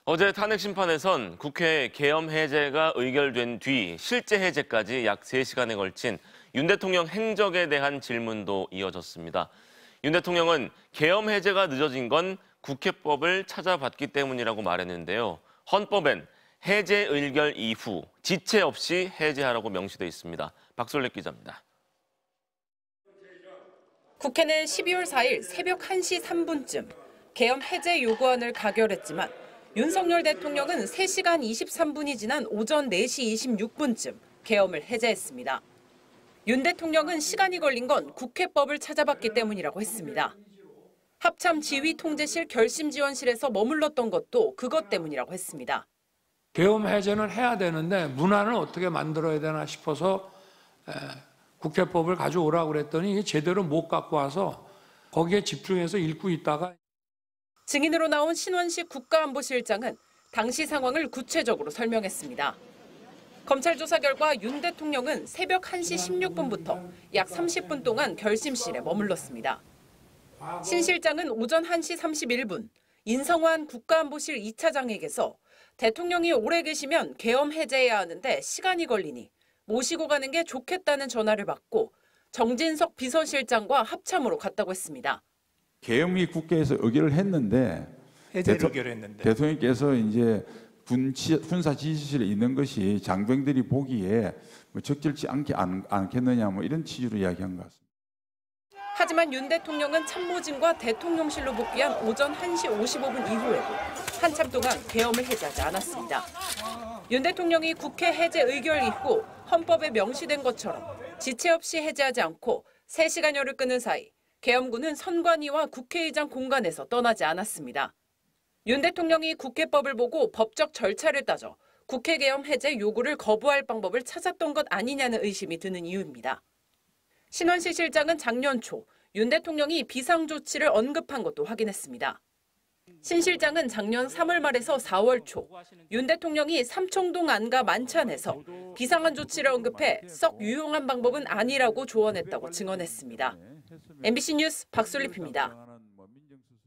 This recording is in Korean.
어제 탄핵 심판에선 국회 계엄 해제가 의결된 뒤 실제 해제까지 약 3시간에 걸친 윤 대통령 행적에 대한 질문도 이어졌습니다. 윤 대통령은 계엄 해제가 늦어진 건 국회법을 찾아봤기 때문이라고 말했는데요. 헌법엔 해제 의결 이후 지체 없이 해제하라고 명시돼 있습니다. 박솔래 기자입니다. 국회는 12월 4일 새벽 1시 3분쯤 계엄 해제 요구안을 가결했지만 윤석열 대통령은 3시간 23분이 지난 오전 4시 26분쯤 계엄을 해제했습니다. 윤 대통령은 시간이 걸린 건 국회법을 찾아봤기 때문이라고 했습니다. 합참 지휘통제실 결심지원실에서 머물렀던 것도 그것 때문이라고 했습니다. 계엄 해제는 해야 되는데 문안을 어떻게 만들어야 되나 싶어서 국회법을 가져오라고 그랬더니 제대로 못 갖고 와서 거기에 집중해서 읽고 있다가 증인으로 나온 신원식 국가안보실장은 당시 상황을 구체적으로 설명했습니다. 검찰 조사 결과 윤 대통령은 새벽 1시 16분부터 약 30분 동안 결심실에 머물렀습니다. 신 실장은 오전 1시 31분 인성환 국가안보실 2차장에게서 대통령이 오래 계시면 계엄 해제해야 하는데 시간이 걸리니 모시고 가는 게 좋겠다는 전화를 받고 정진석 비서실장과 합참으로 갔다고 했습니다. 계엄이 국회에서 의결을 했는데 해제를 의결했는데 대통령께서 이제 군사 지휘실에 있는 것이 장병들이 보기에 적절치 않겠느냐 이런 취지로 이야기한 것 같습니다. 하지만 윤 대통령은 참모진과 대통령실로 복귀한 오전 1시 55분 이후에도 한참 동안 계엄을 해제하지 않았습니다. 윤 대통령이 국회 해제 의결 이후 헌법에 명시된 것처럼 지체 없이 해제하지 않고 3시간여를 끄는 사이 계엄군은 선관위와 국회의장 공간에서 떠나지 않았습니다. 윤 대통령이 국회법을 보고 법적 절차를 따져 국회 계엄 해제 요구를 거부할 방법을 찾았던 것 아니냐는 의심이 드는 이유입니다. 신원식 실장은 작년 초 윤 대통령이 비상조치를 언급한 것도 확인했습니다. 신 실장은 작년 3월 말에서 4월 초 윤 대통령이 삼청동 안가 만찬에서 비상한 조치를 언급해 썩 유용한 방법은 아니라고 조언했다고 증언했습니다. MBC 뉴스 박솔립입니다.